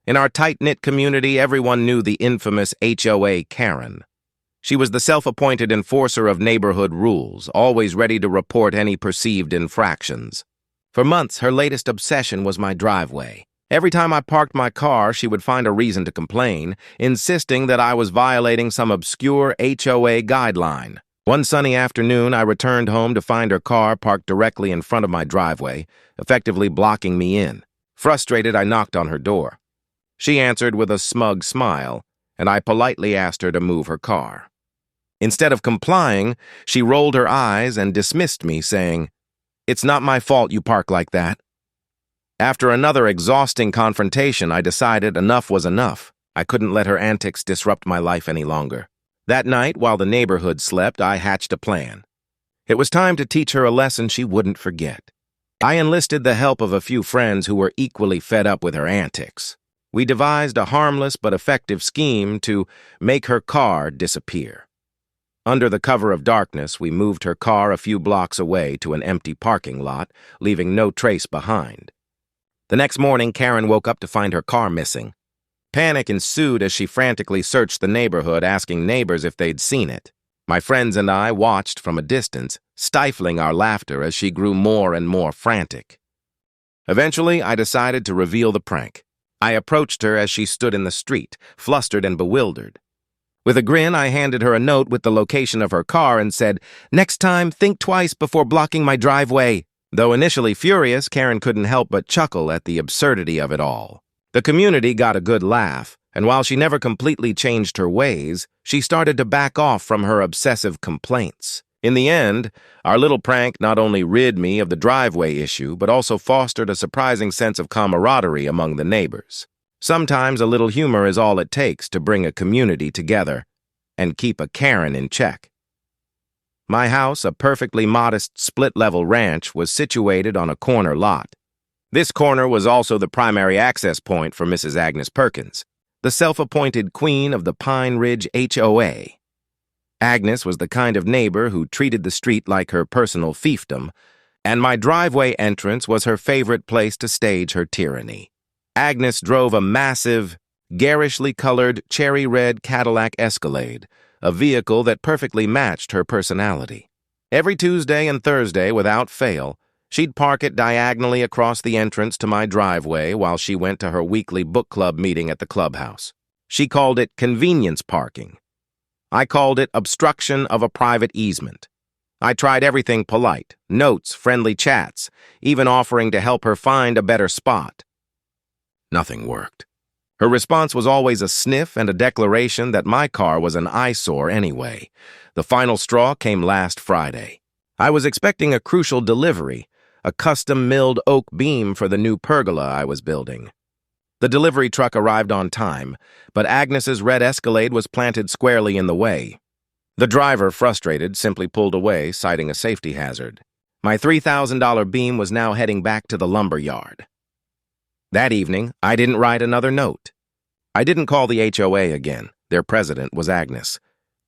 In our tight-knit community, everyone knew the infamous HOA Karen. She was the self-appointed enforcer of neighborhood rules, always ready to report any perceived infractions. For months, her latest obsession was my driveway. Every time I parked my car, she would find a reason to complain, insisting that I was violating some obscure HOA guideline. One sunny afternoon, I returned home to find her car parked directly in front of my driveway, effectively blocking me in. Frustrated, I knocked on her door. She answered with a smug smile, and I politely asked her to move her car. Instead of complying, she rolled her eyes and dismissed me, saying, "It's not my fault you park like that." After another exhausting confrontation, I decided enough was enough. I couldn't let her antics disrupt my life any longer. That night, while the neighborhood slept, I hatched a plan. It was time to teach her a lesson she wouldn't forget. I enlisted the help of a few friends who were equally fed up with her antics. We devised a harmless but effective scheme to make her car disappear. Under the cover of darkness, we moved her car a few blocks away to an empty parking lot, leaving no trace behind. The next morning, Karen woke up to find her car missing. Panic ensued as she frantically searched the neighborhood, asking neighbors if they'd seen it. My friends and I watched from a distance, stifling our laughter as she grew more and more frantic. Eventually, I decided to reveal the prank. I approached her as she stood in the street, flustered and bewildered. With a grin, I handed her a note with the location of her car and said, "Next time, think twice before blocking my driveway." Though initially furious, Karen couldn't help but chuckle at the absurdity of it all. The community got a good laugh, and while she never completely changed her ways, she started to back off from her obsessive complaints. In the end, our little prank not only rid me of the driveway issue, but also fostered a surprising sense of camaraderie among the neighbors. Sometimes a little humor is all it takes to bring a community together and keep a Karen in check. My house, a perfectly modest split-level ranch, was situated on a corner lot. This corner was also the primary access point for Mrs. Agnes Perkins, the self-appointed queen of the Pine Ridge HOA. Agnes was the kind of neighbor who treated the street like her personal fiefdom, and my driveway entrance was her favorite place to stage her tyranny. Agnes drove a massive, garishly colored cherry-red Cadillac Escalade, a vehicle that perfectly matched her personality. Every Tuesday and Thursday, without fail, she'd park it diagonally across the entrance to my driveway while she went to her weekly book club meeting at the clubhouse. She called it convenience parking. I called it obstruction of a private easement. I tried everything polite, notes, friendly chats, even offering to help her find a better spot. Nothing worked. Her response was always a sniff and a declaration that my car was an eyesore anyway. The final straw came last Friday. I was expecting a crucial delivery, a custom-milled oak beam for the new pergola I was building. The delivery truck arrived on time, but Agnes's red Escalade was planted squarely in the way. The driver, frustrated, simply pulled away, citing a safety hazard. My $3,000 beam was now heading back to the lumber yard. That evening, I didn't write another note. I didn't call the HOA again. Their president was Agnes.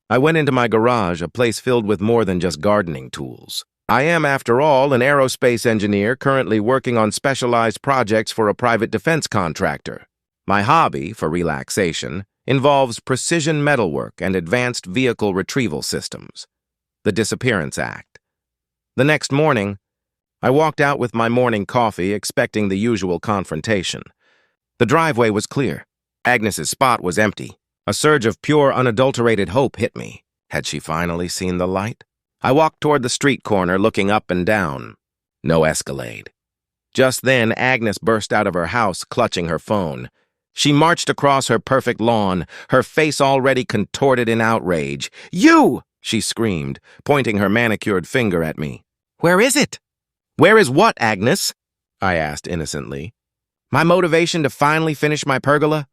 I went into my garage, a place filled with more than just gardening tools. I am, after all, an aerospace engineer currently working on specialized projects for a private defense contractor. My hobby, for relaxation, involves precision metalwork and advanced vehicle retrieval systems. The Disappearance Act. The next morning, I walked out with my morning coffee, expecting the usual confrontation. The driveway was clear. Agnes's spot was empty. A surge of pure, unadulterated hope hit me. Had she finally seen the light? I walked toward the street corner, looking up and down. No Escalade. Just then, Agnes burst out of her house, clutching her phone. She marched across her perfect lawn, her face already contorted in outrage. "You!" she screamed, pointing her manicured finger at me. "Where is it?" "Where is what, Agnes?" I asked innocently. "My motivation to finally finish my pergola?"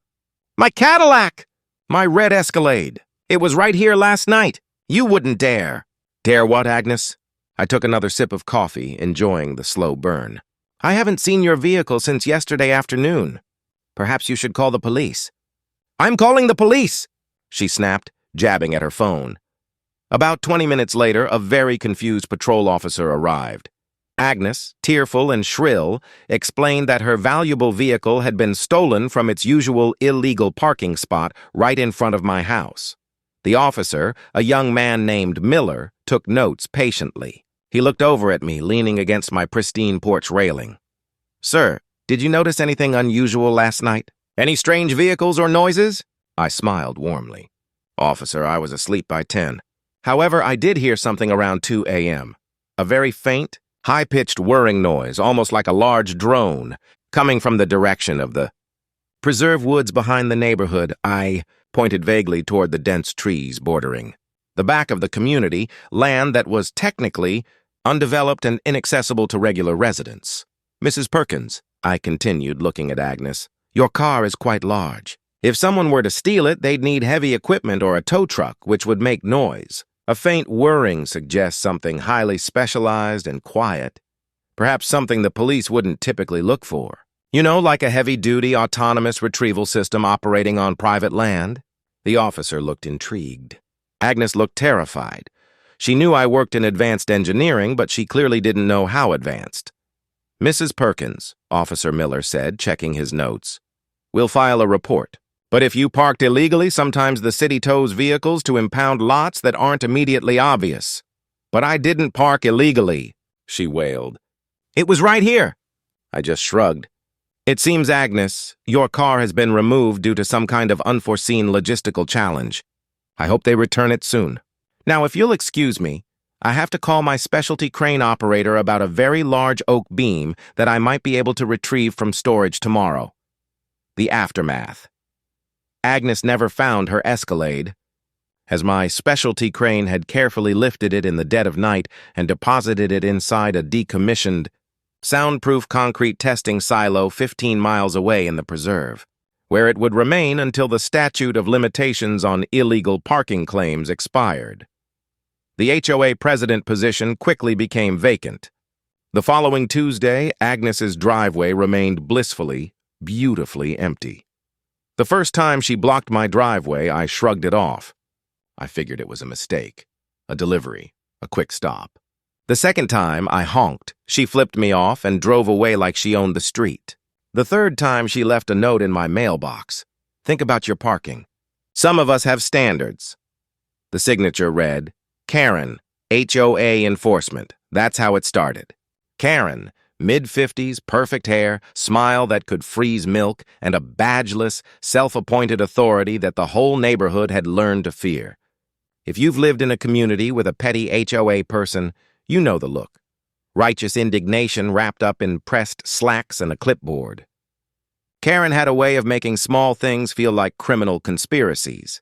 "My Cadillac! My red Escalade. It was right here last night. You wouldn't dare." "Dare what, Agnes?" I took another sip of coffee, enjoying the slow burn. "I haven't seen your vehicle since yesterday afternoon. Perhaps you should call the police." "I'm calling the police!" she snapped, jabbing at her phone. About 20 minutes later, a very confused patrol officer arrived. Agnes, tearful and shrill, explained that her valuable vehicle had been stolen from its usual illegal parking spot right in front of my house. The officer, a young man named Miller, took notes patiently. He looked over at me, leaning against my pristine porch railing. "Sir, did you notice anything unusual last night? Any strange vehicles or noises?" I smiled warmly. "Officer, I was asleep by 10. However, I did hear something around 2 a.m. A very faint, high-pitched whirring noise, almost like a large drone, coming from the direction of the preserve woods behind the neighborhood." I pointed vaguely toward the dense trees bordering the back of the community, land that was technically undeveloped and inaccessible to regular residents. "Mrs. Perkins," I continued, looking at Agnes, "your car is quite large. If someone were to steal it, they'd need heavy equipment or a tow truck, which would make noise. A faint whirring suggests something highly specialized and quiet, perhaps something the police wouldn't typically look for. You know, like a heavy-duty autonomous retrieval system operating on private land?" The officer looked intrigued. Agnes looked terrified. She knew I worked in advanced engineering, but she clearly didn't know how advanced. "Mrs. Perkins," Officer Miller said, checking his notes, "we'll file a report. But if you parked illegally, sometimes the city tows vehicles to impound lots that aren't immediately obvious." "But I didn't park illegally," she wailed. "It was right here." I just shrugged. "It seems, Agnes, your car has been removed due to some kind of unforeseen logistical challenge. I hope they return it soon. Now, if you'll excuse me, I have to call my specialty crane operator about a very large oak beam that I might be able to retrieve from storage tomorrow." The aftermath. Agnes never found her Escalade, as my specialty crane had carefully lifted it in the dead of night and deposited it inside a decommissioned, soundproof concrete testing silo 15 miles away in the preserve, where it would remain until the statute of limitations on illegal parking claims expired. The HOA president position quickly became vacant. The following Tuesday, Agnes's driveway remained blissfully, beautifully empty. The first time she blocked my driveway, I shrugged it off. I figured it was a mistake, a delivery, a quick stop. The second time I honked, she flipped me off and drove away like she owned the street. The third time she left a note in my mailbox. "Think about your parking. Some of us have standards." The signature read, "Karen, HOA enforcement." That's how it started. Karen, mid-50s, perfect hair, smile that could freeze milk, and a badgeless, self-appointed authority that the whole neighborhood had learned to fear. If you've lived in a community with a petty HOA person, you know the look. Righteous indignation wrapped up in pressed slacks and a clipboard. Karen had a way of making small things feel like criminal conspiracies.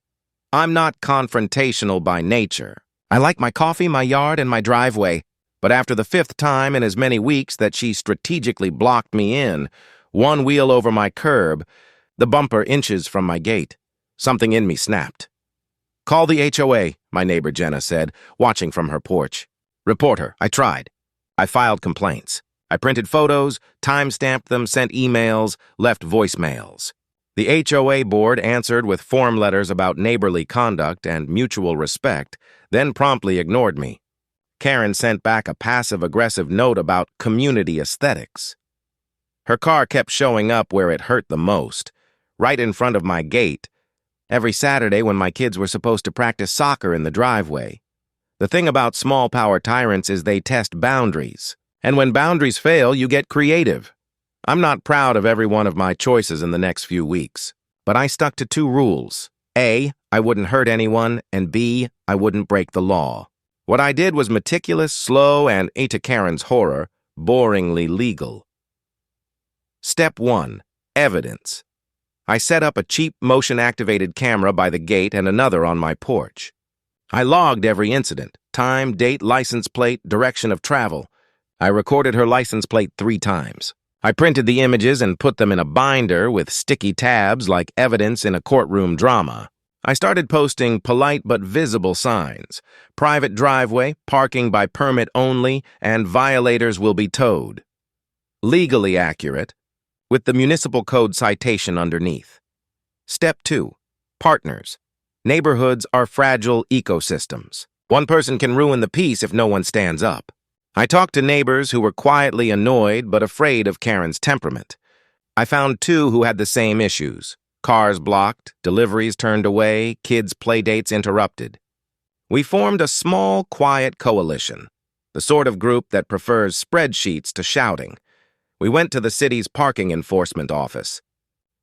I'm not confrontational by nature. I like my coffee, my yard, and my driveway. But after the fifth time in as many weeks that she strategically blocked me in, one wheel over my curb, the bumper inches from my gate, something in me snapped. "Call the HOA, my neighbor Jenna said, watching from her porch. "Report her." I tried. I filed complaints. I printed photos, time-stamped them, sent emails, left voicemails. The HOA board answered with form letters about neighborly conduct and mutual respect, then promptly ignored me. Karen sent back a passive-aggressive note about community aesthetics. Her car kept showing up where it hurt the most, right in front of my gate, every Saturday when my kids were supposed to practice soccer in the driveway. The thing about small power tyrants is they test boundaries, and when boundaries fail, you get creative. I'm not proud of every one of my choices in the next few weeks, but I stuck to 2 rules. A, I wouldn't hurt anyone, and B, I wouldn't break the law. What I did was meticulous, slow, and, to Karen's horror, boringly legal. Step 1. Evidence. I set up a cheap motion-activated camera by the gate and another on my porch. I logged every incident: time, date, license plate, direction of travel. I recorded her license plate 3 times. I printed the images and put them in a binder with sticky tabs like evidence in a courtroom drama. I started posting polite but visible signs: private driveway, parking by permit only, and violators will be towed. Legally accurate, with the municipal code citation underneath. Step 2. Partners. Neighborhoods are fragile ecosystems. One person can ruin the peace if no one stands up. I talked to neighbors who were quietly annoyed but afraid of Karen's temperament. I found two who had the same issues. Cars blocked, deliveries turned away, kids' playdates interrupted. We formed a small, quiet coalition, the sort of group that prefers spreadsheets to shouting. We went to the city's parking enforcement office.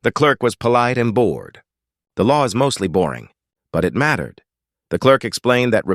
The clerk was polite and bored. The law is mostly boring, but it mattered. The clerk explained that